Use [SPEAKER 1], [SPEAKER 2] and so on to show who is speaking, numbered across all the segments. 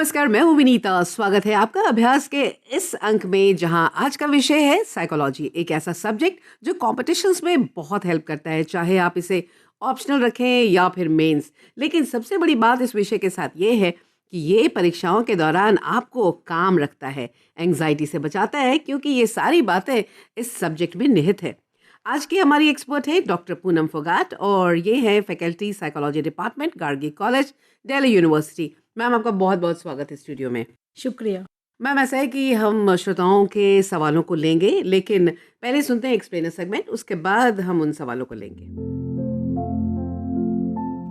[SPEAKER 1] नमस्कार, मैं हूँ विनीता। स्वागत है आपका अभ्यास के इस अंक में, जहाँ आज का विषय है साइकोलॉजी। एक ऐसा सब्जेक्ट जो कॉम्पिटिशन्स में बहुत हेल्प करता है, चाहे आप इसे ऑप्शनल रखें या फिर मेंस। लेकिन सबसे बड़ी बात इस विषय के साथ ये है कि ये परीक्षाओं के दौरान आपको काम रखता है, एंग्जाइटी से बचाता है, क्योंकि ये सारी बातें इस सब्जेक्ट में निहित है। आज की हमारी एक्सपर्ट है डॉक्टर पूनम फोगाट, और ये है faculty psychology department, Gargi college, Delhi university. Ma'am, आपका बहुत बहुत स्वागत है स्टूडियो में।
[SPEAKER 2] शुक्रिया।
[SPEAKER 1] मैम, ऐसा है कि हम श्रोताओं के सवालों को लेंगे, लेकिन पहले सुनते हैं एक्सप्लेनर सेगमेंट, उसके बाद हम उन सवालों को लेंगे।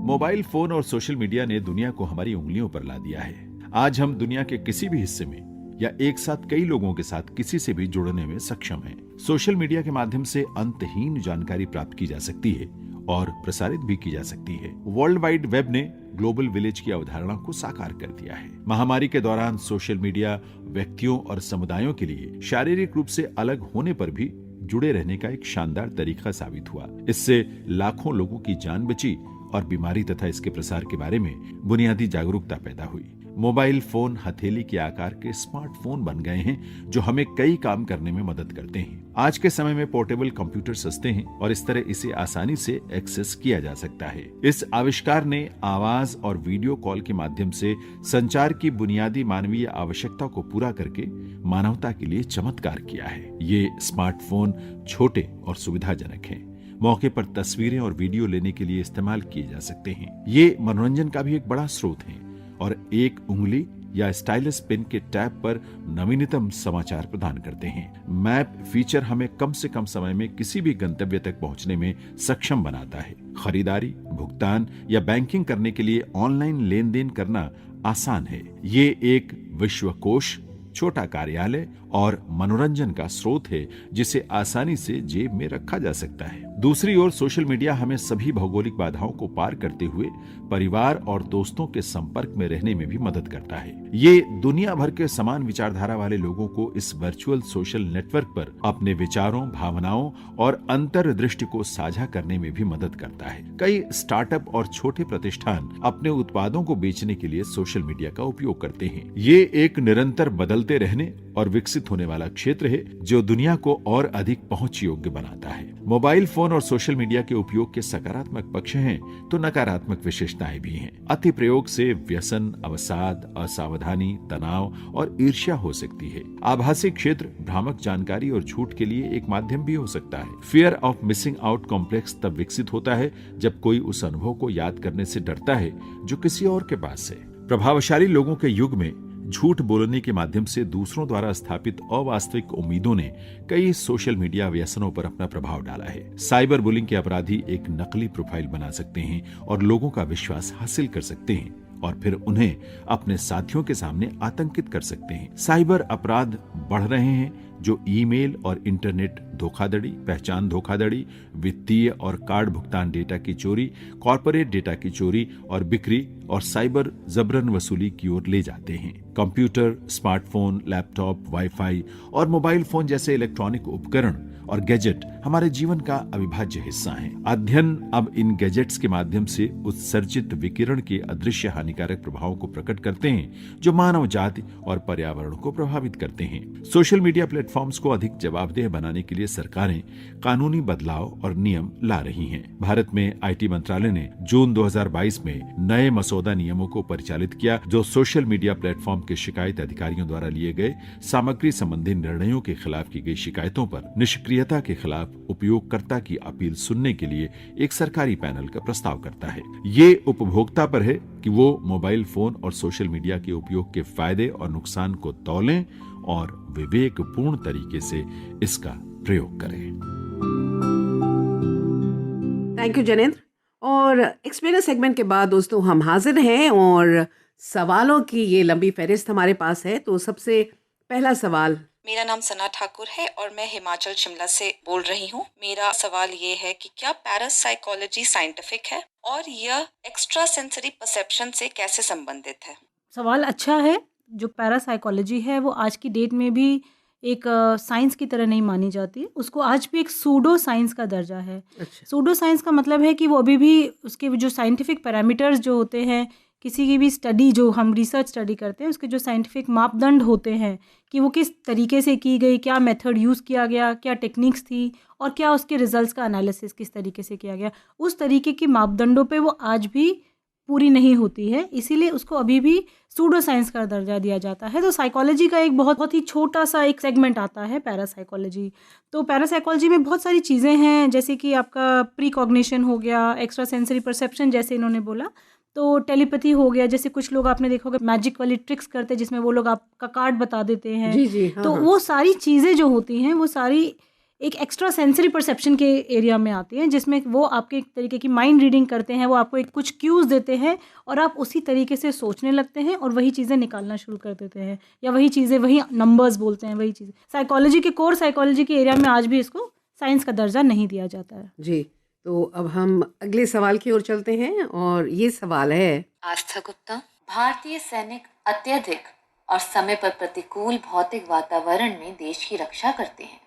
[SPEAKER 3] मोबाइल फोन और सोशल मीडिया ने दुनिया को हमारी उंगलियों पर ला दिया है। आज हम दुनिया के किसी भी हिस्से में या एक साथ कई लोगों के साथ किसी से भी जुड़ने में सक्षम हैं। सोशल मीडिया के माध्यम से अंतहीन जानकारी प्राप्त की जा सकती है और प्रसारित भी की जा सकती है। वर्ल्ड वाइड वेब ने ग्लोबल विलेज की अवधारणा को साकार कर दिया है। महामारी के दौरान सोशल मीडिया व्यक्तियों और समुदायों के लिए शारीरिक रूप से अलग होने पर भी जुड़े रहने का एक शानदार तरीका साबित हुआ। इससे लाखों लोगों की जान बची और बीमारी तथा इसके प्रसार के बारे में बुनियादी जागरूकता पैदा हुई। मोबाइल फोन हथेली के आकार के स्मार्टफोन बन गए हैं जो हमें कई काम करने में मदद करते हैं। आज के समय में पोर्टेबल कंप्यूटर सस्ते हैं और इस तरह इसे आसानी से एक्सेस किया जा सकता है। इस आविष्कार ने आवाज और वीडियो कॉल के माध्यम से संचार की बुनियादी मानवीय आवश्यकता को पूरा करके मानवता के लिए चमत्कार किया है। ये स्मार्टफोन छोटे और सुविधाजनक हैं। मौके पर तस्वीरें और वीडियो लेने के लिए इस्तेमाल किए जा सकते हैं। ये मनोरंजन का भी एक बड़ा स्रोत है और एक उंगली या स्टाइलस पेन के टैब पर नवीनतम समाचार प्रदान करते हैं। मैप फीचर हमें कम से कम समय में किसी भी गंतव्य तक पहुंचने में सक्षम बनाता है। खरीदारी, भुगतान या बैंकिंग करने के लिए ऑनलाइन लेन देन करना आसान है। ये एक विश्वकोश, छोटा कार्यालय और मनोरंजन का स्रोत है जिसे आसानी से जेब में रखा जा सकता है। दूसरी ओर सोशल मीडिया हमें सभी भौगोलिक बाधाओं को पार करते हुए परिवार और दोस्तों के संपर्क में रहने में भी मदद करता है। ये दुनिया भर के समान विचारधारा वाले लोगों को इस वर्चुअल सोशल नेटवर्क पर अपने विचारों, भावनाओं और अंतर्दृष्टि को साझा करने में भी मदद करता है। कई स्टार्टअप और छोटे प्रतिष्ठान अपने उत्पादों को बेचने के लिए सोशल मीडिया का उपयोग करते हैं। ये एक निरंतर बदलते रहने और विकसित होने वाला क्षेत्र है जो दुनिया को और अधिक पहुंच योग्य बनाता है। मोबाइल फोन और सोशल मीडिया के उपयोग के सकारात्मक पक्ष हैं तो नकारात्मक विशेषताएं भी हैं। अति प्रयोग से व्यसन, अवसाद, असावधानी, तनाव और ईर्ष्या हो सकती है। आभासी क्षेत्र भ्रामक जानकारी और झूठ के लिए एक माध्यम भी हो सकता है। Fear of missing out complex तब विकसित होता है जब कोई उस अनुभव को याद करने से डरता है जो किसी और के पास है। प्रभावशाली लोगों के युग में झूठ बोलने के माध्यम से दूसरों द्वारा स्थापित अवास्तविक उम्मीदों ने कई सोशल मीडिया व्यसनों पर अपना प्रभाव डाला है। साइबर बुलिंग के अपराधी एक नकली प्रोफाइल बना सकते हैं और लोगों का विश्वास हासिल कर सकते हैं और फिर उन्हें अपने साथियों के सामने आतंकित कर सकते हैं। साइबर अपराध बढ़ रहे हैं जो ईमेल और इंटरनेट धोखाधड़ी, पहचान धोखाधड़ी, वित्तीय और कार्ड भुगतान डेटा की चोरी, कॉर्पोरेट डेटा की चोरी और बिक्री और साइबर जबरन वसूली की ओर ले जाते हैं। कंप्यूटर, स्मार्टफोन, लैपटॉप, वाईफाई और मोबाइल फोन जैसे इलेक्ट्रॉनिक उपकरण और गैजेट हमारे जीवन का अविभाज्य हिस्सा हैं। अध्ययन अब इन गैजेट्स के माध्यम से उत्सर्जित विकिरण के अदृश्य हानिकारक प्रभावों को प्रकट करते हैं जो मानव जाति और पर्यावरण को प्रभावित करते हैं। सोशल मीडिया प्लेटफॉर्म्स को अधिक जवाबदेह बनाने के लिए सरकारें कानूनी बदलाव और नियम ला रही हैं। भारत में आईटी मंत्रालय ने जून 2022 में नए मसौदा नियमों को परिचालित किया जो सोशल मीडिया प्लेटफॉर्म के शिकायत अधिकारियों द्वारा लिए गए सामग्री संबंधी निर्णयों के खिलाफ की गई शिकायतों पर निष्क्रियता के खिलाफ उपयोगकर्ता की अपील सुनने के लिए एक सरकारी पैनल का प्रस्ताव करता है। ये उपभोक्ता पर है कि वो मोबाइल फोन और सोशल मीडिया के उपयोग के फायदे और नुकसान को तौलें और विवेकपूर्ण तरीके से इसका प्रयोग करें।
[SPEAKER 1] Thank you Janendra. और एक्सप्लेनर सेगमेंट के बाद दोस्तों हम हाजिर हैं और सवालों की ये लंबी फहरिस्त हमारे पास है। तो सबसे पहला सवाल।
[SPEAKER 4] मेरा नाम सना ठाकुर है और मैं हिमाचल शिमला से बोल रही हूँ। मेरा सवाल ये है कि क्या पैरासाइकोलॉजी साइंटिफिक है और यह एक्स्ट्रा सेंसरी परसेप्शन से कैसे संबंधित है?
[SPEAKER 2] सवाल अच्छा है। जो पैरासाइकोलॉजी है वो आज की डेट में भी एक साइंस की तरह नहीं मानी जाती। उसको आज भी एक सूडो साइंस का दर्जा है।
[SPEAKER 1] अच्छा।
[SPEAKER 2] सूडो साइंस का मतलब है कि वो अभी भी उसके जो साइंटिफिक पैरामीटर्स जो होते हैं किसी की भी स्टडी जो हम रिसर्च स्टडी करते हैं उसके जो साइंटिफिक मापदंड होते हैं कि वो किस तरीके से की गई, क्या मेथड यूज़ किया गया, क्या टेक्निक्स थी और क्या उसके रिजल्ट्स का एनालिसिस किस तरीके से किया गया, उस तरीके के मापदंडों पे वो आज भी पूरी नहीं होती है, इसीलिए उसको अभी भी सूडो साइंस का दर्जा दिया जाता है। तो साइकोलॉजी का एक बहुत ही छोटा सा एक सेगमेंट आता है पैरासाइकोलॉजी। तो पैरासाइकोलॉजी में बहुत सारी चीज़ें हैं, जैसे कि आपका प्री कॉग्निशन हो गया, एक्स्ट्रा सेंसरी परसेप्शन जैसे इन्होंने बोला, तो टेलीपैथी हो गया, जैसे कुछ लोग आपने देखा होगा मैजिक वाली ट्रिक्स करते हैं जिसमें वो लोग आपका कार्ड बता देते हैं।
[SPEAKER 1] जी जी, हाँ
[SPEAKER 2] तो
[SPEAKER 1] हाँ।
[SPEAKER 2] वो सारी चीज़ें जो होती हैं वो सारी एक एक्स्ट्रा सेंसरी परसेप्शन के एरिया में आती हैं, जिसमें वो आपके एक तरीके की माइंड रीडिंग करते हैं, वो आपको एक कुछ क्यूज़ देते हैं और आप उसी तरीके से सोचने लगते हैं और वही चीज़ें निकालना शुरू कर देते हैं, या वही चीज़ें, वही नंबर्स बोलते हैं, वही चीज़ें। साइकोलॉजी के कोर साइकोलॉजी के एरिया में आज भी इसको साइंस का दर्जा नहीं दिया जाता है।
[SPEAKER 1] जी, तो अब हम अगले सवाल की ओर चलते हैं और ये सवाल है,
[SPEAKER 5] आस्था गुप्ता, भारतीय सैनिक अत्यधिक और समय पर प्रतिकूल भौतिक वातावरण में देश की रक्षा करते हैं।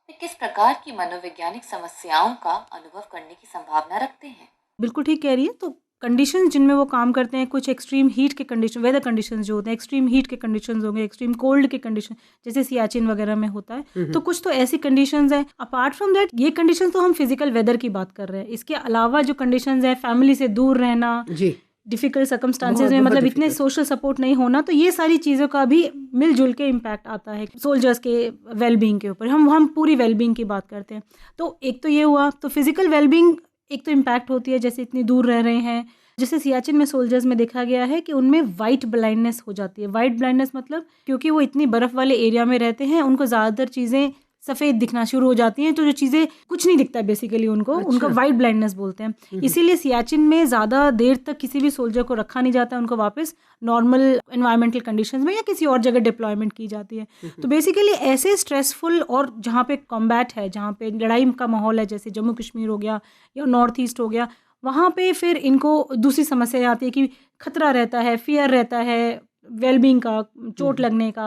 [SPEAKER 5] वे किस प्रकार की मनोवैज्ञानिक समस्याओं का अनुभव करने की संभावना रखते हैं?
[SPEAKER 2] बिल्कुल ठीक कह रही है। तो कंडीशंस जिनमें वो काम करते हैं, कुछ एक्सट्रीम हीट के कंडीशन, वेदर कंडीशंस जो होते हैं, एक्सट्रीम हीट के कंडीशंस होंगे, एक्सट्रीम कोल्ड के कंडीशन जैसे सियाचिन वगैरह में होता है, तो कुछ तो ऐसी कंडीशंस हैं। अपार्ट फ्रॉम दैट, ये कंडीशंस तो हम फिजिकल वेदर की बात कर रहे हैं, इसके अलावा जो कंडीशंस है, फैमिली से दूर रहना,
[SPEAKER 1] जी
[SPEAKER 2] डिफ़िकल्ट सर्कमस्टांसेस
[SPEAKER 1] बहुत
[SPEAKER 2] में,
[SPEAKER 1] बहुत
[SPEAKER 2] मतलब इतने
[SPEAKER 1] difficult।
[SPEAKER 2] सोशल सपोर्ट नहीं होना, तो ये सारी चीज़ों का भी मिलजुल के इम्पैक्ट आता है सोल्जर्स के वेलबींग के ऊपर। हम पूरी वेलबींग की बात करते हैं, तो एक तो ये हुआ, तो फिजिकल वेलबींग एक तो इम्पैक्ट होती है, जैसे इतनी दूर रह रहे हैं। जैसे सियाचिन में सोल्जर्स में देखा गया है कि उनमें वाइट ब्लाइंडनेस हो जाती है। वाइट ब्लाइंडनेस मतलब क्योंकि वो इतनी बर्फ़ वाले एरिया में रहते हैं, उनको ज़्यादातर चीज़ें सफ़ेद दिखना शुरू हो जाती हैं, तो जो चीज़ें कुछ नहीं दिखता बेसिकली उनको, उनका वाइट ब्लाइंडनेस बोलते हैं। इसीलिए सियाचिन में ज़्यादा देर तक किसी भी सोल्जर को रखा नहीं जाता, उनको वापस नॉर्मल एनवायरमेंटल कंडीशंस में या किसी और जगह डिप्लॉयमेंट की जाती है। तो बेसिकली ऐसे स्ट्रेसफुल और जहाँ पे कॉम्बैट है, जहाँ पे लड़ाई का माहौल है, जैसे जम्मू कश्मीर हो गया या नॉर्थ ईस्ट हो गया, वहाँ पे फिर इनको दूसरी समस्या आती है कि खतरा रहता है, फियर रहता है वेलबींग का, चोट लगने का,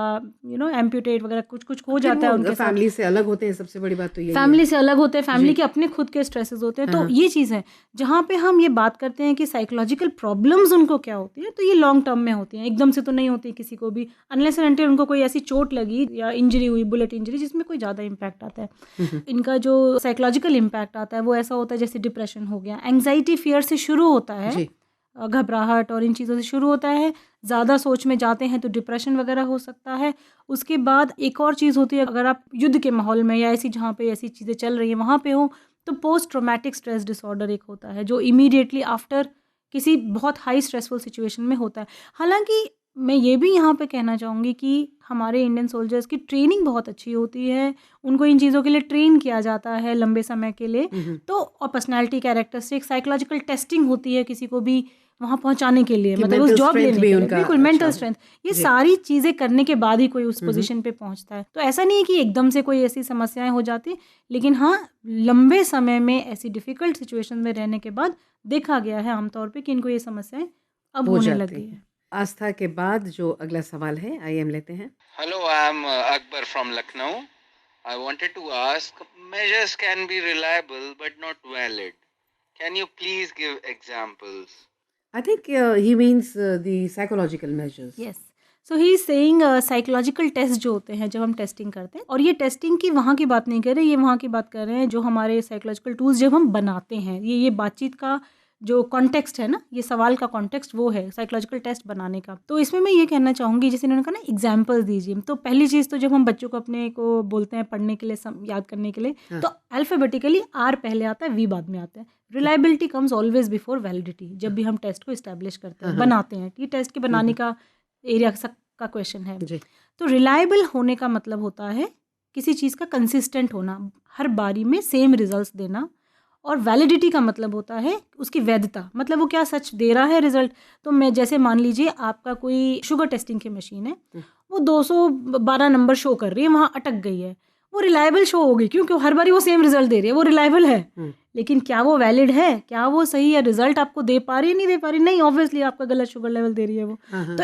[SPEAKER 2] एम्प्यूटेट वगैरह कुछ कुछ हो जाता है उनके साथ।
[SPEAKER 1] फैमिली से अलग होते हैं, सबसे बड़ी बात तो ये
[SPEAKER 2] फैमिली से अलग होते हैं, फैमिली के अपने खुद के स्ट्रेसेस होते हैं। तो
[SPEAKER 1] हाँ।
[SPEAKER 2] ये चीज़ है जहाँ पे हम ये बात करते हैं कि साइकोलॉजिकल प्रॉब्लम्स उनको क्या होती है, तो ये लॉन्ग टर्म में होती हैं, एकदम से तो नहीं होती किसी को भी, अनलेस एंड अनटिल उनको कोई ऐसी चोट लगी या इंजरी हुई, बुलेट इंजरी, जिसमें कोई ज़्यादा इम्पैक्ट आता है। इनका जो साइकोलॉजिकल इम्पैक्ट आता है वो ऐसा होता है जैसे डिप्रेशन हो गया, एंग्जाइटी, फियर से शुरू होता है,
[SPEAKER 1] जी
[SPEAKER 2] घबराहट और इन चीज़ों से शुरू होता है। ज़्यादा सोच में जाते हैं तो डिप्रेशन वगैरह हो सकता है। उसके बाद एक और चीज़ होती है, अगर आप युद्ध के माहौल में या ऐसी जहाँ पे ऐसी चीज़ें चल रही हैं वहाँ पे हो, तो पोस्ट ट्रॉमेटिक स्ट्रेस डिसऑर्डर एक होता है जो इमीडिएटली आफ्टर किसी बहुत हाई स्ट्रेसफुल सिचुएशन में होता है। हालांकि मैं ये भी यहाँ पे कहना चाहूँगी कि हमारे इंडियन सोल्जर्स की ट्रेनिंग बहुत अच्छी होती है, उनको इन चीज़ों के लिए ट्रेन किया जाता है लंबे समय के लिए। तो और पर्सनैलिटी, कैरेक्टरिस्टिक, साइकोलॉजिकल टेस्टिंग होती है किसी को भी वहाँ पहुँचाने के लिए,
[SPEAKER 1] कि
[SPEAKER 2] मतलब उस
[SPEAKER 1] mental
[SPEAKER 2] जॉब
[SPEAKER 1] strength
[SPEAKER 2] लेने
[SPEAKER 1] भी
[SPEAKER 2] के लिए,
[SPEAKER 1] उनका
[SPEAKER 2] बिल्कुल
[SPEAKER 1] अच्छा
[SPEAKER 2] मेंटल
[SPEAKER 1] हो।
[SPEAKER 2] स्ट्रेंथ, ये
[SPEAKER 1] जी।
[SPEAKER 2] सारी चीज़ें करने के बाद ही कोई उस पोजीशन पे पहुँचता है। तो ऐसा नहीं है कि एकदम से कोई ऐसी समस्याएं हो जाती, लेकिन हाँ, लंबे समय में ऐसी डिफ़िकल्ट सिचुएशन में रहने के बाद देखा गया है आमतौर पे कि इनको ये समस्याएं अब
[SPEAKER 1] हो
[SPEAKER 2] होने
[SPEAKER 1] जाती
[SPEAKER 2] लग गई
[SPEAKER 1] हैं।
[SPEAKER 2] है।
[SPEAKER 1] आस्था के बाद जो अगला सवाल है, आइए हम लेते हैं।
[SPEAKER 6] Hello, I'm Akbar from Lucknow. I wanted to ask, measures can be reliable but not valid. Can you please give examples?
[SPEAKER 1] I think he means the psychological measures.
[SPEAKER 2] Yes, so he is saying psychological test जो होते हैं जब हम testing करते हैं, और ये testing की वहाँ की बात नहीं कर रहे, ये वहाँ की बात कर रहे हैं जो हमारे साइकोलॉजिकल टूल्स जब हम बनाते हैं, ये बातचीत का जो कॉन्टेक्स्ट है ना, ये सवाल का कॉन्टेक्स्ट वो है साइकोलॉजिकल टेस्ट बनाने का। तो इसमें मैं ये कहना चाहूँगी, जैसे इन्होंने कहा ना एग्जाम्पल्स दीजिए, तो पहली चीज़ तो जब हम बच्चों को अपने को बोलते हैं पढ़ने के लिए, याद करने के लिए,
[SPEAKER 1] हाँ।
[SPEAKER 2] तो अल्फ़ाबेटिकली आर पहले आता है, वी बाद में आता है। Reliability comes always before validity, जब भी हम टेस्ट को इस्टेब्लिश करते हैं,
[SPEAKER 1] हाँ।
[SPEAKER 2] बनाते हैं, ये टेस्ट के बनाने का एरिया का क्वेश्चन है।
[SPEAKER 1] जी
[SPEAKER 2] तो रिलायबल होने का मतलब होता है किसी चीज़ का कंसिस्टेंट होना, हर बारी में सेम रिजल्ट्स देना, और वैलिडिटी का मतलब होता है उसकी वैधता, मतलब वो क्या सच दे रहा है रिजल्ट। तो मैं जैसे मान लीजिए आपका कोई शुगर टेस्टिंग की मशीन है, वो 212 नंबर शो कर रही है, वहाँ अटक गई है, वो रिलायबल शो होगी, क्योंकि हर बारी वो सेम रिजल्ट दे रही है, वो रिलायबल है। लेकिन क्या वो वैलिड है, क्या वो सही है, रिजल्ट आपको दे पा रही है, नहीं दे पा रही, नहीं, ऑब्वियसली आपका गलत शुगर लेवल दे रही है वो। तो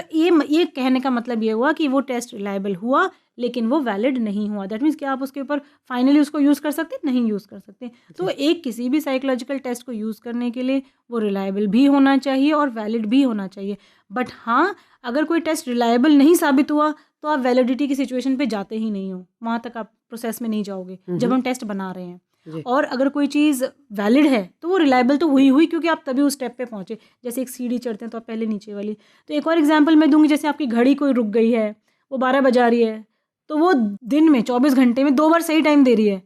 [SPEAKER 2] ये कहने का मतलब ये हुआ कि वो टेस्ट रिलायबल हुआ लेकिन वो वैलिड नहीं हुआ। दैट मीन्स कि आप उसके ऊपर फाइनली उसको यूज़ कर सकते, नहीं यूज़ कर सकते। तो एक किसी भी साइकोलॉजिकल टेस्ट को यूज़ करने के लिए वो रिलायबल भी होना चाहिए और वैलिड भी होना चाहिए। बट हाँ, अगर कोई टेस्ट रिलायबल नहीं साबित हुआ तो आप वैलिडिटी की सिचुएशन पे जाते ही नहीं हो, वहाँ तक आप प्रोसेस में नहीं जाओगे जब हम टेस्ट बना रहे हैं। और अगर कोई चीज़ वैलिड है तो वो रिलायबल तो हुई क्योंकि आप तभी उस स्टेप पे पहुंचे। जैसे एक सीढ़ी चढ़ते हैं तो आप पहले नीचे वाली। तो एक और एग्जांपल मैं दूंगी, जैसे आपकी घड़ी कोई रुक गई है, वो 12 बजा रही है, तो वो दिन में 24 घंटे में 2 बार सही टाइम दे रही है,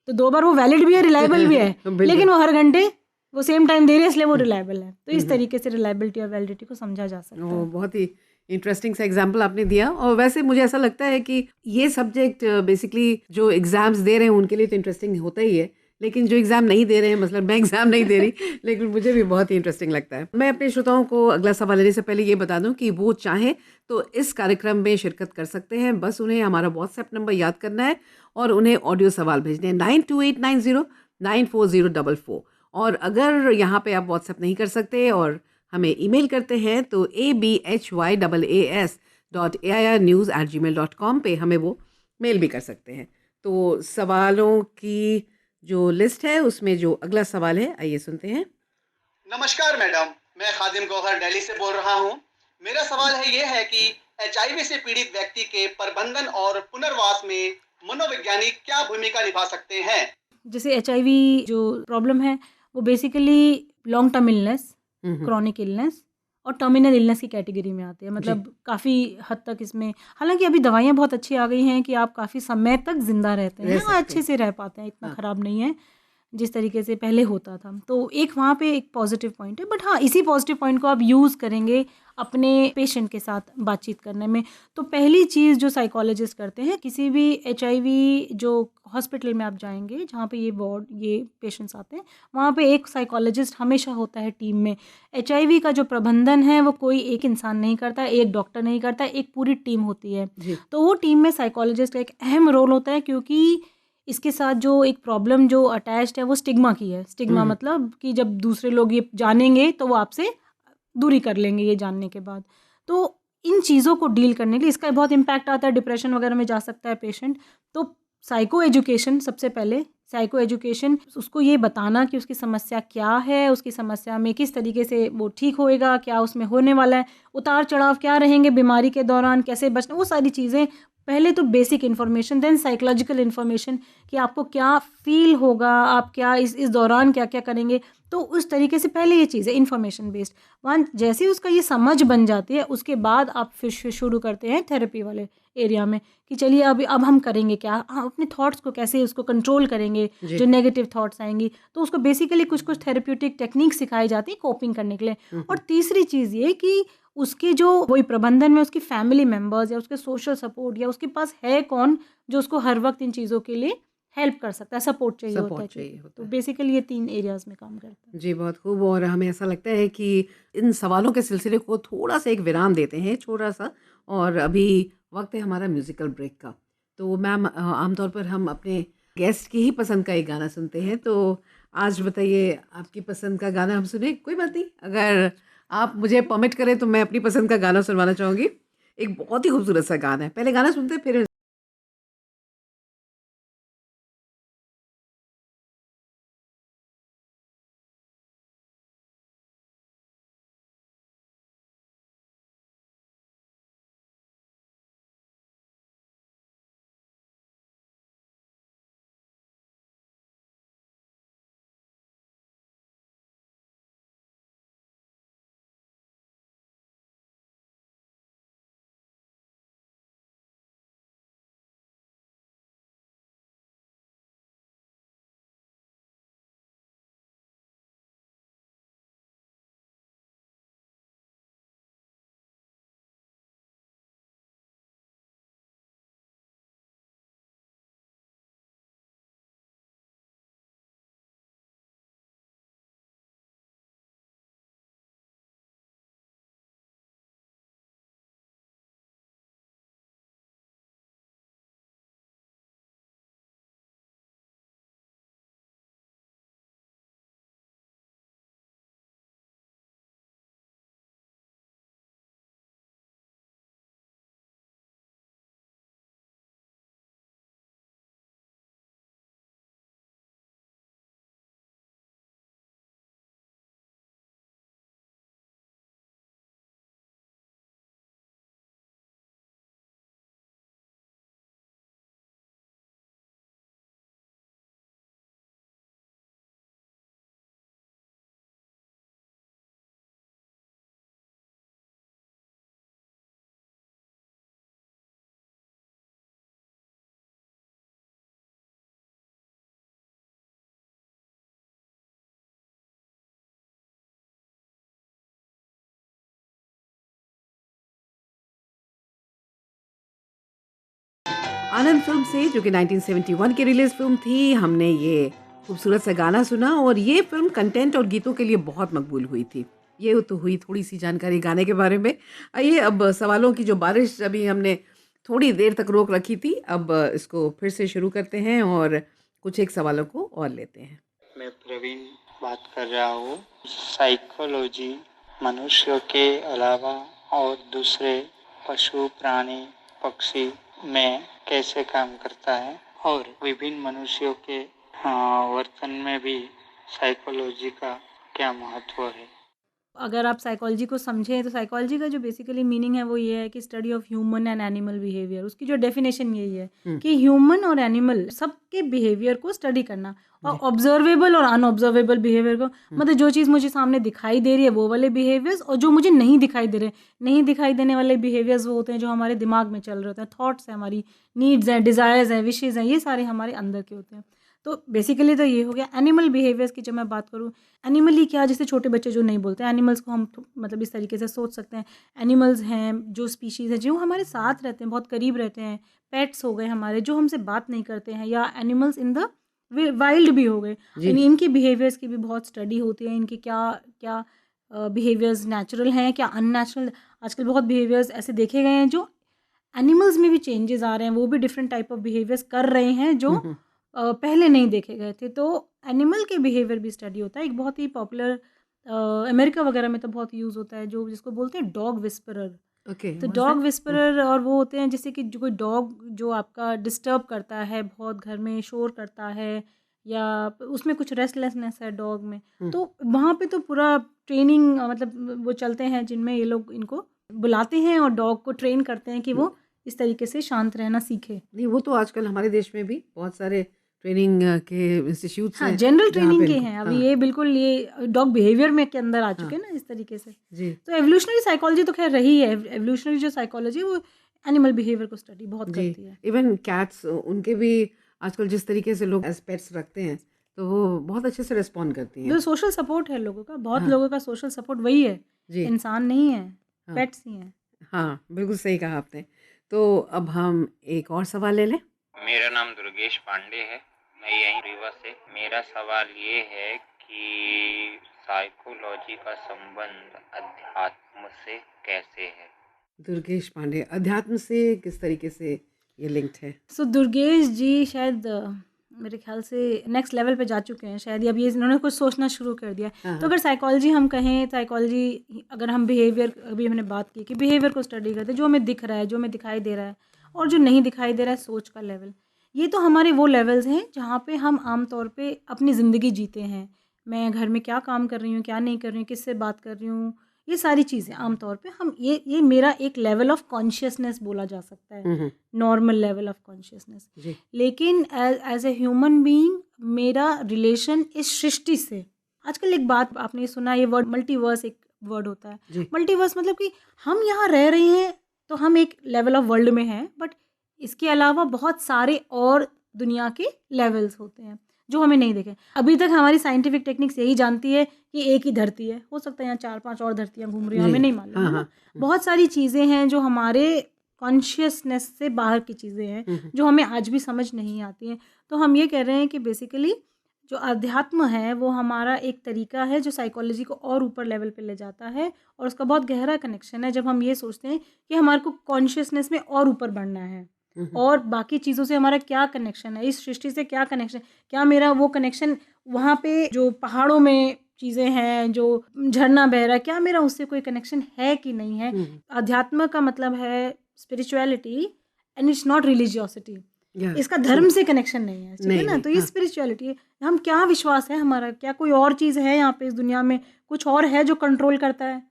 [SPEAKER 2] तो 2 बार वो वैलिड भी है, रिलायबल भी है। लेकिन वो हर घंटे वो सेम टाइम दे रही है, इसलिए वो रिलायबल है। तो इस तरीके से रिलायबिलिटी और वैलिडिटी को समझा जा सकता है।
[SPEAKER 1] बहुत ही इंटरेस्टिंग सा एग्जाम्पल आपने दिया। और वैसे मुझे ऐसा लगता है कि ये सब्जेक्ट बेसिकली जो एग्जाम्स दे रहे हैं उनके लिए तो इंटरेस्टिंग होता ही है, लेकिन जो एग्जाम नहीं दे रहे हैं, मतलब मैं एग्जाम नहीं दे रही लेकिन मुझे भी बहुत ही इंटरेस्टिंग लगता है। मैं अपने श्रोताओं को अगला सवाल लेने से पहले ये बता दूं कि वो चाहे तो इस कार्यक्रम में शिरकत कर सकते हैं। बस उन्हें हमारा व्हाट्सएप नंबर याद करना है और उन्हें ऑडियो सवाल भेजने हैं 9289094044। और अगर यहाँ पे आप व्हाट्सएप नहीं कर सकते और हमें ईमेल करते हैं तो abhyaas.airnews@gmail.com पे हमें वो मेल भी कर सकते हैं। तो सवालों की जो लिस्ट है उसमें जो अगला सवाल है, आइए सुनते हैं।
[SPEAKER 7] नमस्कार मैडम, मैं खादिम गौहर दिल्ली से बोल रहा हूँ। मेरा सवाल ये है कि एचआईवी से पीड़ित व्यक्ति के प्रबंधन और पुनर्वास में मनोवैज्ञानिक क्या भूमिका निभा सकते हैं?
[SPEAKER 2] जैसे एचआईवी जो प्रॉब्लम है वो basically long term illness, chronic illness और टर्मिनल इलनेस की कैटेगरी में आते हैं। मतलब काफ़ी हद तक इसमें, हालांकि अभी दवाइयाँ बहुत अच्छी आ गई हैं कि आप काफ़ी समय तक जिंदा रहते हैं और अच्छे से रह पाते हैं, इतना ख़राब नहीं है जिस तरीके से पहले होता था। तो एक वहाँ पे एक पॉजिटिव पॉइंट है। बट हाँ, इसी पॉजिटिव पॉइंट को आप यूज़ करेंगे अपने पेशेंट के साथ बातचीत करने में। तो पहली चीज़ जो साइकोलॉजिस्ट करते हैं, किसी भी एचआईवी जो हॉस्पिटल में आप जाएंगे जहाँ पे ये पेशेंट्स आते हैं, वहाँ पे एक साइकोलॉजिस्ट हमेशा होता है टीम में। एचआईवी का जो प्रबंधन है वो कोई एक इंसान नहीं करता, एक डॉक्टर नहीं करता, एक पूरी टीम होती है। तो वो टीम में साइकोलॉजिस्ट का एक अहम रोल होता है, क्योंकि इसके साथ जो एक प्रॉब्लम जो अटैच्ड है वो स्टिग्मा की है। स्टिग्मा मतलब कि जब दूसरे लोग ये जानेंगे तो वो आपसे दूरी कर लेंगे ये जानने के बाद। तो इन चीज़ों को डील करने के लिए इसका बहुत इम्पैक्ट आता है, डिप्रेशन वगैरह में जा सकता है पेशेंट। तो साइको एजुकेशन, सबसे पहले साइको एजुकेशन, उसको ये बताना कि उसकी समस्या क्या है, उसकी समस्या में किस तरीके से वो ठीक होएगा, क्या उसमें होने वाला है, उतार चढ़ाव क्या रहेंगे बीमारी के दौरान, कैसे बचना, वो सारी चीज़ें। पहले तो basic information, then psychological information कि आपको क्या फील होगा, आप क्या इस दौरान क्या क्या करेंगे। तो उस तरीके से पहले ये चीज़ है इन्फॉर्मेशन बेस्ड। वन जैसे ही उसका ये समझ बन जाती है, उसके बाद आप फिर शुरू करते हैं थेरेपी वाले एरिया में कि चलिए अब हम करेंगे क्या, हाँ, अपने थॉट्स को कैसे उसको कंट्रोल करेंगे, जो नेगेटिव थॉट्स आएंगी। तो उसको बेसिकली कुछ थेरेप्यूटिक टेक्निक सिखाई जाती है कोपिंग करने के लिए। और तीसरी चीज़ ये कि उसके जो वही प्रबंधन में उसकी फैमिली मेम्बर्स या उसके सोशल सपोर्ट या उसके पास है कौन जो उसको हर वक्त इन चीज़ों के लिए हेल्प कर सकता है, सपोर्ट चाहिए होता है। तो बेसिकली ये 3 एरियाज में काम करता है।
[SPEAKER 1] जी, बहुत खूब। और हमें ऐसा लगता है कि इन सवालों के सिलसिले को थोड़ा सा एक विराम देते हैं, छोटा सा। और अभी वक्त है हमारा म्यूजिकल ब्रेक का। तो मैम, आमतौर पर हम अपने गेस्ट की ही पसंद का एक गाना सुनते हैं, तो आज बताइए आपकी पसंद का गाना हम सुने। कोई बात नहीं, अगर आप मुझे परमिट करें तो मैं अपनी पसंद का गाना सुनवाना चाहूँगी। एक बहुत ही खूबसूरत सा गाना है, पहले गाना सुनते हैं फिर आनंद फिल्म से, जो कि 1971 की रिलीज फिल्म थी, हमने ये खूबसूरत सा गाना सुना और ये फिल्म कंटेंट और गीतों के लिए बहुत मकबूल हुई थी। ये तो हुई थोड़ी सी जानकारी गाने के बारे में। आइए अब सवालों की जो बारिश अभी हमने थोड़ी देर तक रोक रखी थी, अब इसको फिर से शुरू करते हैं और कुछ एक सवालों को और लेते हैं।
[SPEAKER 8] मैं प्रवीण बात कर रहा हूँ। साइकोलॉजी मनुष्यों के अलावा और दूसरे पशु, प्राणी, पक्षी में कैसे काम करता है और विभिन्न मनुष्यों के वर्तन में भी साइकोलॉजी का क्या महत्व है?
[SPEAKER 2] अगर आप साइकोलॉजी को समझें तो साइकोलॉजी का जो बेसिकली मीनिंग है वो ये है कि study of human and animal behaviour. उसकी जो डेफिनेशन यही है कि ह्यूमन और एनिमल सबके बिहेवियर को स्टडी करना और ऑब्जर्वेबल और अनऑब्जर्वेबल बिहेवियर को, मतलब जो चीज़ मुझे सामने दिखाई दे रही है वो वाले बिहेवियर्स, और जो मुझे नहीं दिखाई दे रहे, नहीं दिखाई देने वाले बिहेवियर्स वो होते हैं जो हमारे दिमाग में चल रहे होते हैं। थॉट्स हैं, हमारी नीड्स हैं, डिज़ायर्स हैं, विशेज़ हैं, ये सारे हमारे अंदर के होते हैं। तो बेसिकली तो ये हो गया एनिमल बिहेवियर्स की। जब मैं बात करूँ एनिमली क्या, जैसे छोटे बच्चे जो नहीं बोलते, एनिमल्स को हम मतलब इस तरीके से सोच सकते हैं। एनिमल्स हैं जो स्पीशीज़ हैं जो हमारे साथ रहते हैं, बहुत करीब रहते हैं। पेट्स हो गए हमारे जो हमसे बात नहीं करते हैं, या एनिमल्स इन द वाइल्ड भी हो गए। इनके बिहेवियर्स की भी बहुत स्टडी होती है। इनके क्या क्या बिहेवियर्स नेचुरल हैं, क्या अननेचुरल। आजकल बहुत बिहेवियर्स ऐसे देखे गए हैं जो एनिमल्स में भी चेंजेस आ रहे हैं, वो भी डिफरेंट टाइप ऑफ बिहेवियर्स कर रहे हैं जो पहले नहीं देखे गए थे। तो एनिमल के बिहेवियर भी स्टडी होता है। एक बहुत ही पॉपुलर अमेरिका वगैरह में तो बहुत यूज़ होता है जो जिसको बोलते हैं डॉग विस्परर। तो डॉग विस्परर और वो होते हैं जैसे कि जो कोई डॉग जो आपका डिस्टर्ब करता है, बहुत घर में शोर करता है, या उसमें कुछ रेस्टलेसनेस है डॉग में, तो वहाँ पे तो पूरा ट्रेनिंग मतलब वो चलते हैं जिनमें ये लोग इनको बुलाते हैं और डॉग को ट्रेन करते हैं कि वो इस तरीके से शांत रहना सीखे।
[SPEAKER 1] नहीं, वो तो आजकल हमारे देश में भी बहुत सारे ट्रेनिंग के इंस्टीट्यूट्स
[SPEAKER 2] हाँ,
[SPEAKER 1] हैं,
[SPEAKER 2] जनरल
[SPEAKER 1] जहाँ
[SPEAKER 2] ट्रेनिंग
[SPEAKER 1] पे
[SPEAKER 2] के
[SPEAKER 1] इनको-
[SPEAKER 2] हैं। अभी
[SPEAKER 1] हाँ,
[SPEAKER 2] ये बिल्कुल ये डॉग बिहेवियर में के अंदर आ चुके हैं ना इस तरीके से।
[SPEAKER 1] जी
[SPEAKER 2] तो एवोल्यूशनरी साइकोलॉजी तो खैर रही है। एवोल्यूशनरी जो साइकोलॉजी है वो एनिमल बिहेवियर को स्टडी बहुत
[SPEAKER 1] जी।
[SPEAKER 2] करती है।
[SPEAKER 1] इवन कैट्स, उनके भी आजकल जिस तरीके से लोग एज पेट्स रखते हैं तो वो बहुत अच्छे से रिस्पॉन्ड करती हैं।
[SPEAKER 2] जो सोशल सपोर्ट है लोगों का, बहुत
[SPEAKER 1] हाँ।
[SPEAKER 2] लोगों का सोशल सपोर्ट वही है,
[SPEAKER 1] जी
[SPEAKER 2] इंसान नहीं है,
[SPEAKER 1] हाँ।
[SPEAKER 2] पेट्स ही हैं।
[SPEAKER 1] हाँ, बिल्कुल सही कहा आपने। तो अब हम एक और सवाल ले लें।
[SPEAKER 8] मेरा नाम दुर्गेश पांडे है, मैं यहीं रीवा से। मेरा सवाल ये है कि साइकोलॉजी का संबंध अध्यात्म से कैसे है?
[SPEAKER 1] दुर्गेश पांडे, अध्यात्म से किस तरीके से ये लिंक्ड है?
[SPEAKER 2] सो दुर्गेश जी शायद मेरे ख्याल से नेक्स्ट लेवल पे जा चुके हैं शायद, अब ये इन्होंने कुछ सोचना शुरू कर दिया।
[SPEAKER 1] हाँ,
[SPEAKER 2] तो अगर साइकोलॉजी हम कहें, साइकोलॉजी अगर हम बिहेवियर, अभी हमने बात की कि बिहेवियर को स्टडी करते हैं, जो हमें दिख रहा है, जो हमें दिखाई दे रहा है और जो नहीं दिखाई दे रहा है, सोच का लेवल, ये तो हमारे वो लेवल्स हैं जहाँ पे हम आम तौर पे अपनी ज़िंदगी जीते हैं। मैं घर में क्या काम कर रही हूँ, क्या नहीं कर रही हूँ, किससे बात कर रही हूँ, ये सारी चीज़ें आम तौर पे हम ये मेरा एक लेवल ऑफ कॉन्शियसनेस बोला जा सकता है, नॉर्मल लेवल ऑफ कॉन्शियसनेस।
[SPEAKER 1] जी
[SPEAKER 2] लेकिन एज ए ह्यूमन बीइंग मेरा रिलेशन इस सृष्टि से, आजकल एक बात आपने सुना, ये वर्ड मल्टीवर्स एक वर्ड होता है।
[SPEAKER 1] जी
[SPEAKER 2] मल्टीवर्स मतलब कि हम यहाँ रह रहे हैं तो हम एक लेवल ऑफ वर्ल्ड में हैं, बट इसके अलावा बहुत सारे और दुनिया के लेवल्स होते हैं जो हमें नहीं देखे। अभी तक हमारी साइंटिफिक टेक्निक्स यही जानती है कि एक ही धरती है, हो सकता है यहाँ 4-5 और धरतियाँ घूम रही हैं,
[SPEAKER 1] जी,
[SPEAKER 2] हमें नहीं मालूम
[SPEAKER 1] हाँ
[SPEAKER 2] है ना।
[SPEAKER 1] हाँ
[SPEAKER 2] बहुत सारी चीज़ें हैं जो हमारे कॉन्शियसनेस से बाहर की चीज़ें हैं जो हमें आज भी समझ नहीं आती हैं। तो हम ये कह रहे हैं कि बेसिकली जो अध्यात्म है वो हमारा एक तरीका है जो साइकोलॉजी को और ऊपर लेवल पे ले जाता है, और उसका बहुत गहरा कनेक्शन है जब हम ये सोचते हैं कि हमारे को कॉन्शियसनेस में और ऊपर बढ़ना है और बाकी चीज़ों से हमारा क्या कनेक्शन है, इस सृष्टि से क्या कनेक्शन, क्या मेरा वो कनेक्शन वहाँ पे जो पहाड़ों में चीज़ें हैं, जो झरना बह रहा है, क्या मेरा उससे कोई कनेक्शन है कि नहीं है। अध्यात्म का मतलब है spirituality and it's not religiosity.
[SPEAKER 1] या
[SPEAKER 2] इसका धर्म से कनेक्शन नहीं है, ठीक है
[SPEAKER 1] नहीं,
[SPEAKER 2] ना।
[SPEAKER 1] नहीं,
[SPEAKER 2] तो ये
[SPEAKER 1] हाँ।
[SPEAKER 2] स्पिरिचुअलिटी है, हम क्या विश्वास है हमारा, क्या कोई और चीज़ है यहाँ पे इस दुनिया में, कुछ और है जो कंट्रोल करता है।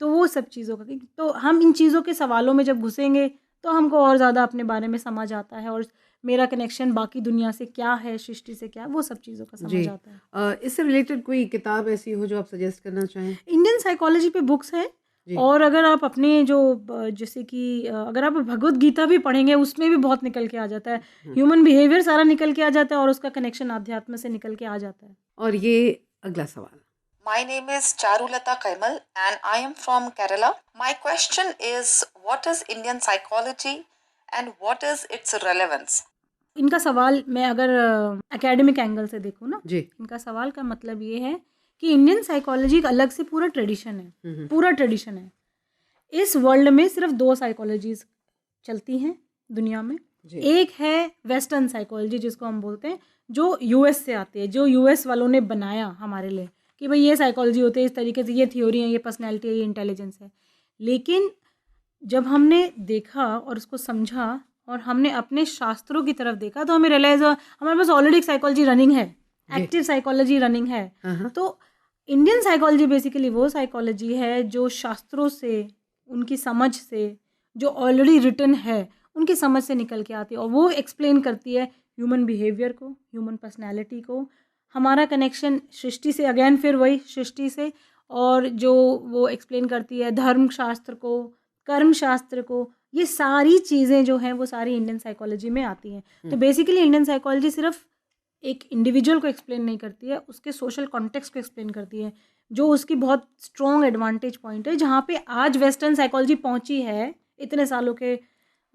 [SPEAKER 2] तो वो सब चीज़ों का, तो हम इन चीज़ों के सवालों में जब घुसेंगे तो हमको और ज़्यादा अपने बारे में समझ आता है, और मेरा कनेक्शन बाकी दुनिया से क्या है, सृष्टि से क्या, वो सब चीज़ों का समझ
[SPEAKER 1] जी
[SPEAKER 2] आता है।
[SPEAKER 1] इससे रिलेटेड कोई किताब ऐसी हो जो आप सजेस्ट करना चाहें?
[SPEAKER 2] इंडियन साइकोलॉजी पे बुक्स हैं,
[SPEAKER 1] जी
[SPEAKER 2] और अगर आप अपने जो जैसे कि अगर आप भगवत गीता भी पढ़ेंगे उसमें भी बहुत निकल के आ जाता है, ह्यूमन बिहेवियर सारा निकल के आ जाता है और उसका कनेक्शन आध्यात्म से निकल के आ जाता है।
[SPEAKER 1] और ये अगला सवाल।
[SPEAKER 4] My name is Charulata Kaimal and I am from Kerala. My question is, what is Indian psychology and what is its relevance?
[SPEAKER 2] इनका सवाल मैं अगर एकेडमिक एंगल से देखूँ ना,
[SPEAKER 1] जी।
[SPEAKER 2] इनका सवाल का मतलब ये है कि इंडियन साइकोलॉजी का अलग से पूरा ट्रेडिशन है, पूरा ट्रेडिशन है। इस वर्ल्ड में सिर्फ 2 साइकोलॉजीज चलती हैं दुनिया में। एक है वेस्टर्न साइकोलॉजी जिसको हम बोलते हैं, जो यूएस से आती है, जो यूएस वालों ने बनाया हमारे लिए कि भाई ये साइकोलॉजी होती है, इस तरीके से ये थ्योरी है, ये पर्सनैलिटी है, ये इंटेलिजेंस है। लेकिन जब हमने देखा और उसको समझा और हमने अपने शास्त्रों की तरफ देखा तो हमें रियलाइज हुआ हमारे पास ऑलरेडी एक साइकोलॉजी रनिंग है, एक्टिव साइकोलॉजी रनिंग है। तो इंडियन साइकोलॉजी बेसिकली वो साइकोलॉजी है जो शास्त्रों से, उनकी समझ से, जो ऑलरेडी रिटन है उनकी समझ से निकल के आती है और वो एक्सप्लेन करती है ह्यूमन बिहेवियर को, ह्यूमन पर्सनैलिटी को, हमारा कनेक्शन सृष्टि से, अगेन फिर वही सृष्टि से, और जो वो एक्सप्लेन करती है धर्म शास्त्र को, कर्म शास्त्र को। ये सारी चीज़ें जो हैं वो सारी इंडियन साइकोलॉजी में आती हैं। तो बेसिकली इंडियन साइकोलॉजी सिर्फ एक इंडिविजुअल को एक्सप्लेन नहीं करती है, उसके सोशल कॉन्टेक्स्ट को एक्सप्लेन करती है, जो उसकी बहुत स्ट्रॉन्ग एडवांटेज पॉइंट है। जहाँ पे आज वेस्टर्न साइकोलॉजी पहुँची है इतने सालों के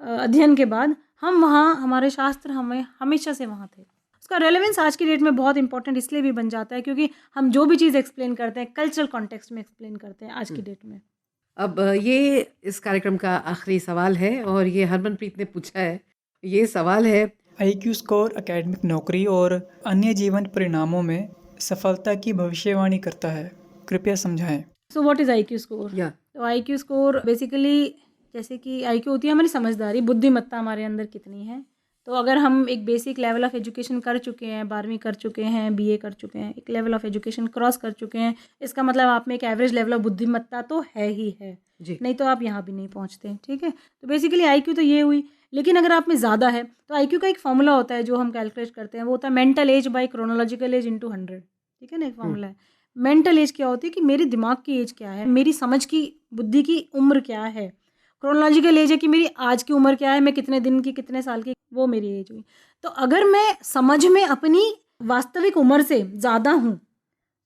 [SPEAKER 2] अध्ययन के बाद, हम वहाँ, हमारे शास्त्र हमें हमेशा से वहाँ थे। उसका रेलेवेंस आज की डेट में बहुत इंपॉर्टेंट इसलिए भी बन जाता है क्योंकि हम जो भी चीज़ एक्सप्लेन करते हैं कल्चरल कॉन्टेक्स्ट में एक्सप्लेन करते हैं आज की डेट में।
[SPEAKER 1] अब ये इस कार्यक्रम का आखिरी सवाल है और ये हरमनप्रीत ने पूछा है। ये सवाल है,
[SPEAKER 9] IQ स्कोर एकेडमिक नौकरी और अन्य जीवन परिणामों में सफलता की भविष्यवाणी करता है, कृपया समझाएं।
[SPEAKER 2] So what is IQ score? तो IQ स्कोर बेसिकली, जैसे कि IQ होती है हमारी समझदारी, बुद्धिमत्ता हमारे अंदर कितनी है। तो अगर हम एक बेसिक लेवल ऑफ एजुकेशन कर चुके हैं, 12वीं कर चुके हैं, BA कर चुके हैं, एक लेवल ऑफ एजुकेशन क्रॉस कर चुके हैं, इसका मतलब आप में एक एवरेज लेवल ऑफ बुद्धिमत्ता तो है ही है
[SPEAKER 1] जी।
[SPEAKER 2] नहीं तो आप यहाँ भी नहीं पहुँचते। ठीक है, तो बेसिकली IQ तो ये हुई। लेकिन अगर आप में ज़्यादा है तो IQ का एक फॉर्मूला होता है जो हम कैलकुलेट करते हैं, वो होता है mental as by chronological age into 100। ठीक है ना, एक फॉर्मूला है। मेंटल एज क्या होती है कि मेरी दिमाग की एज क्या है, मेरी समझ की, बुद्धि की उम्र क्या है। क्रोनोलॉजिकल एज है कि मेरी आज की उम्र क्या है, मैं कितने दिन की, कितने साल की, वो मेरी एज हुई। तो अगर मैं समझ में अपनी वास्तविक उम्र से ज़्यादा हूँ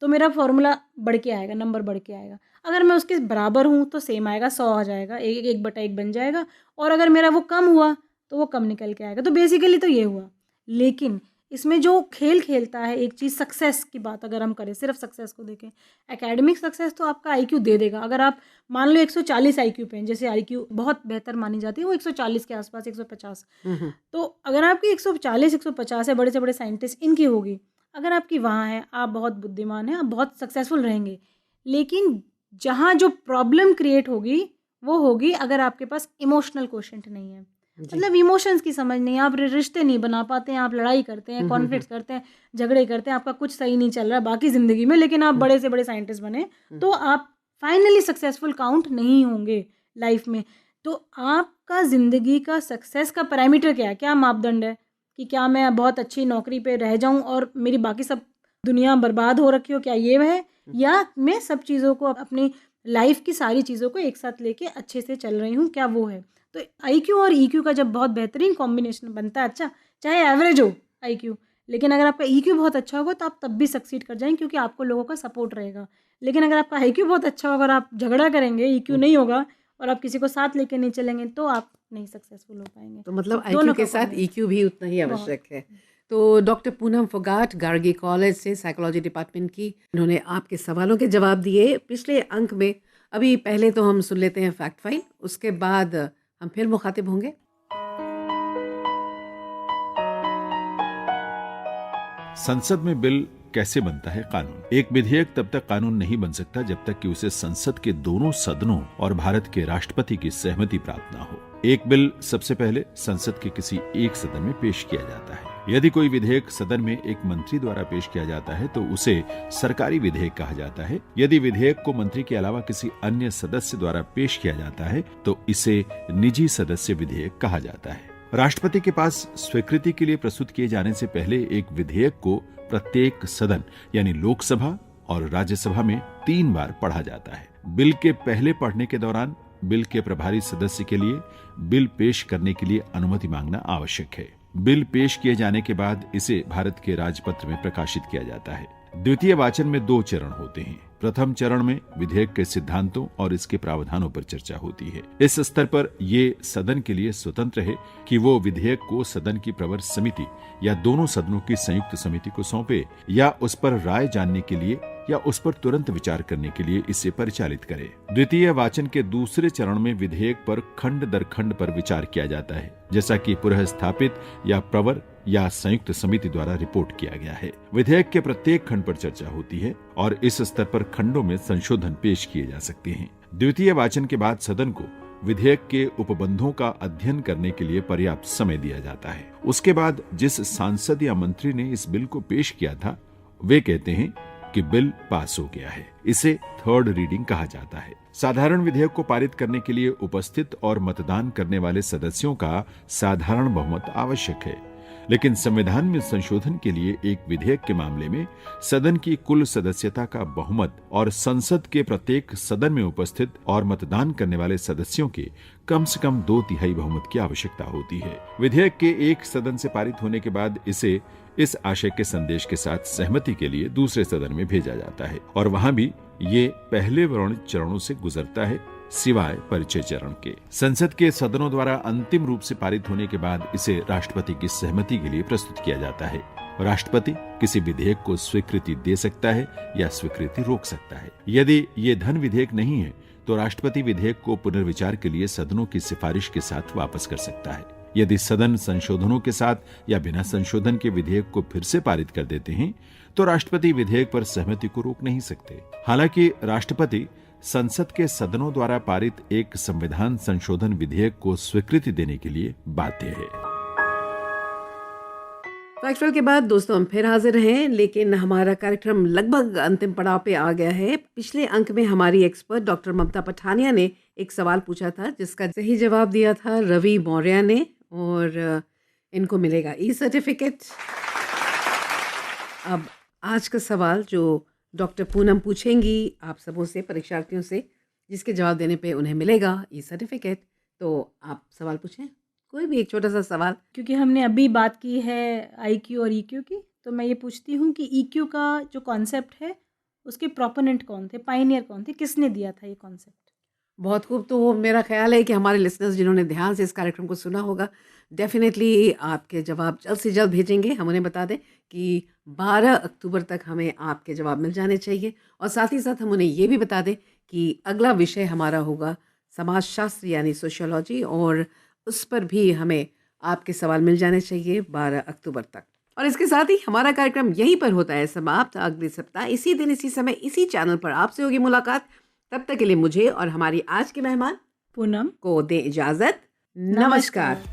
[SPEAKER 2] तो मेरा फॉर्मूला बढ़ के आएगा, नंबर बढ़ के आएगा। अगर मैं उसके बराबर हूँ तो सेम आएगा, 100 आ जाएगा, 1/1 बन जाएगा। और अगर मेरा वो कम हुआ तो वो कम निकल के आएगा। तो बेसिकली तो ये हुआ। लेकिन इसमें जो खेल खेलता है एक चीज़, सक्सेस की बात अगर हम करें, सिर्फ सक्सेस को देखें, एकेडमिक सक्सेस तो आपका IQ दे देगा। अगर आप मान लो 140 IQ पे हैं, जैसे IQ बहुत बेहतर मानी जाती है, वो 140 के आसपास, 150, तो अगर आपकी 140 150 है, बड़े से बड़े साइंटिस्ट इनकी होगी, अगर आपकी वहाँ है, आप बहुत बुद्धिमान हैं, आप बहुत सक्सेसफुल रहेंगे। लेकिन जहाँ जो प्रॉब्लम क्रिएट होगी वो होगी अगर आपके पास इमोशनल क्वोशेंट नहीं है, मतलब इमोशंस की समझ नहीं है, आप रिश्ते नहीं बना पाते हैं, आप लड़ाई करते हैं, कॉन्फ्लिक्ट करते हैं, झगड़े करते हैं, आपका कुछ सही नहीं चल रहा है बाकी ज़िंदगी में, लेकिन आप बड़े से बड़े साइंटिस्ट बने तो आप फाइनली सक्सेसफुल काउंट नहीं होंगे लाइफ में। तो आपका ज़िंदगी का सक्सेस का पैरामीटर क्या है, क्या मापदंड है कि क्या मैं बहुत अच्छी नौकरी पे रह जाऊं और मेरी बाकी सब दुनिया बर्बाद हो रखी हो, क्या ये है, या मैं सब चीज़ों को, अपनी लाइफ की सारी चीज़ों को एक साथ लेके अच्छे से चल रही हूँ, क्या वो है। तो IQ और EQ का जब बहुत बेहतरीन कॉम्बिनेशन बनता है, अच्छा चाहे एवरेज हो IQ, लेकिन अगर आपका EQ बहुत अच्छा होगा तो आप तब भी सक्सीड कर जाएंगे क्योंकि आपको लोगों का सपोर्ट रहेगा। लेकिन अगर आपका IQ बहुत अच्छा होगा और आप झगड़ा करेंगे, EQ नहीं होगा और आप किसी को साथ लेके नहीं चलेंगे तो आप नहीं सक्सेसफुल हो पाएंगे।
[SPEAKER 1] तो मतलब IQ के साथ EQ भी उतना ही आवश्यक है। तो डॉक्टर पूनम फोगाट गार्गी कॉलेज से साइकोलॉजी डिपार्टमेंट की, इन्होंने आपके सवालों के जवाब दिए पिछले अंक में। अभी पहले तो हम सुन लेते हैं फैक्ट फाइल, उसके बाद हम फिर मुखातिब होंगे।
[SPEAKER 3] संसद में बिल कैसे बनता है कानून? एक विधेयक तब तक कानून नहीं बन सकता जब तक कि उसे संसद के दोनों सदनों और भारत के राष्ट्रपति की सहमति प्राप्त न हो। एक बिल सबसे पहले संसद के किसी एक सदन में पेश किया जाता है। यदि कोई विधेयक सदन में एक मंत्री द्वारा पेश किया जाता है तो उसे सरकारी विधेयक कहा जाता है। यदि विधेयक को मंत्री के अलावा किसी अन्य सदस्य द्वारा पेश किया जाता है तो इसे निजी सदस्य विधेयक कहा जाता है। राष्ट्रपति के पास स्वीकृति के लिए प्रस्तुत किए जाने से पहले एक विधेयक को प्रत्येक सदन यानी लोकसभा और राज्यसभा में 3 बार पढ़ा जाता है। बिल के पहले पढ़ने के दौरान बिल के प्रभारी सदस्य के लिए बिल पेश करने के लिए अनुमति मांगना आवश्यक है। बिल पेश किए जाने के बाद इसे भारत के राजपत्र में प्रकाशित किया जाता है। द्वितीय वाचन में 2 चरण होते हैं। प्रथम चरण में विधेयक के सिद्धांतों और इसके प्रावधानों पर चर्चा होती है। इस स्तर पर ये सदन के लिए स्वतंत्र है कि वो विधेयक को सदन की प्रवर समिति या दोनों सदनों की संयुक्त समिति को सौंपे या उस पर राय जानने के लिए या उस पर तुरंत विचार करने के लिए इसे परिचालित करे। द्वितीय वाचन के दूसरे चरण में विधेयक पर खंड दर खंड पर विचार किया जाता है, जैसा कि पुनः स्थापित या प्रवर या संयुक्त समिति द्वारा रिपोर्ट किया गया है। विधेयक के प्रत्येक खंड पर चर्चा होती है और इस स्तर पर खंडों में संशोधन पेश किए जा सकते हैं। द्वितीय वाचन के बाद सदन को विधेयक के उपबंधों का अध्ययन करने के लिए पर्याप्त समय दिया जाता है। उसके बाद जिस सांसद या मंत्री ने इस बिल को पेश किया था, वे कहते हैं कि बिल पास हो गया है। इसे थर्ड रीडिंग कहा जाता है। साधारण विधेयक को पारित करने के लिए उपस्थित और मतदान करने वाले सदस्यों का साधारण बहुमत आवश्यक है, लेकिन संविधान में संशोधन के लिए एक विधेयक के मामले में सदन की कुल सदस्यता का बहुमत और संसद के प्रत्येक सदन में उपस्थित और मतदान करने वाले सदस्यों के कम से कम 2/3 बहुमत की आवश्यकता होती है। विधेयक के एक सदन से पारित होने के बाद इसे इस आशय के संदेश के साथ सहमति के लिए दूसरे सदन में भेजा जाता है और वहां भी ये पहले वर्णित चरणों से गुजरता है, सिवाय परिचय चरण के। संसद के सदनों द्वारा अंतिम रूप से पारित होने के बाद इसे राष्ट्रपति की सहमति के लिए प्रस्तुत किया जाता है। राष्ट्रपति किसी विधेयक को स्वीकृति दे सकता है या स्वीकृति रोक सकता है। यदि ये धन विधेयक नहीं है तो राष्ट्रपति विधेयक को पुनर्विचार के लिए सदनों की सिफारिश के साथ वापस कर सकता है। यदि सदन संशोधनों के साथ या बिना संशोधन के विधेयक को फिर से पारित कर देते हैं तो राष्ट्रपति विधेयक पर सहमति को रोक नहीं सकते। हालांकि राष्ट्रपति संसद के सदनों द्वारा पारित एक संविधान संशोधन विधेयक को स्वीकृति देने के लिए बाध्य है।
[SPEAKER 1] फैक्चुअल के बाद दोस्तों हम फिर हाजिर हैं, लेकिन हमारा कार्यक्रम लगभग अंतिम पड़ाव पे आ गया है। पिछले अंक में हमारी एक्सपर्ट डॉक्टर ममता पठानिया ने एक सवाल पूछा था जिसका सही जवाब दिया था रवि मौर्य ने, और इनको मिलेगा ई सर्टिफिकेट। अब आज का सवाल जो डॉक्टर पूनम पूछेंगी आप सबों से, परीक्षार्थियों से, जिसके जवाब देने पे उन्हें मिलेगा ई सर्टिफिकेट। तो आप सवाल पूछें, कोई भी एक छोटा सा सवाल।
[SPEAKER 2] क्योंकि हमने अभी बात की है आईक्यू और ईक्यू की, तो मैं ये पूछती हूँ कि ईक्यू का जो कॉन्सेप्ट है उसके प्रोपोनेंट कौन थे, पायनियर कौन थे, किसने दिया था ये कॉन्सेप्ट?
[SPEAKER 1] बहुत खूब। तो मेरा ख्याल है कि हमारे लिसनर्स जिन्होंने ध्यान से इस कार्यक्रम को सुना होगा, डेफिनेटली आपके जवाब जल्द से जल्द भेजेंगे। हम उन्हें बता दें कि 12 अक्टूबर तक हमें आपके जवाब मिल जाने चाहिए, और साथ ही साथ हम उन्हें ये भी बता दें कि अगला विषय हमारा होगा समाजशास्त्र यानी सोशियोलॉजी, और उस पर भी हमें आपके सवाल मिल जाने चाहिए 12 अक्टूबर तक। और इसके साथ ही हमारा कार्यक्रम यहीं पर होता है समाप्त। अगले सप्ताह इसी दिन इसी समय इसी चैनल पर आपसे होगी मुलाकात। तब तक के लिए मुझे और हमारी आज के मेहमान
[SPEAKER 2] पूनम
[SPEAKER 1] को दें इजाजत। नमस्कार।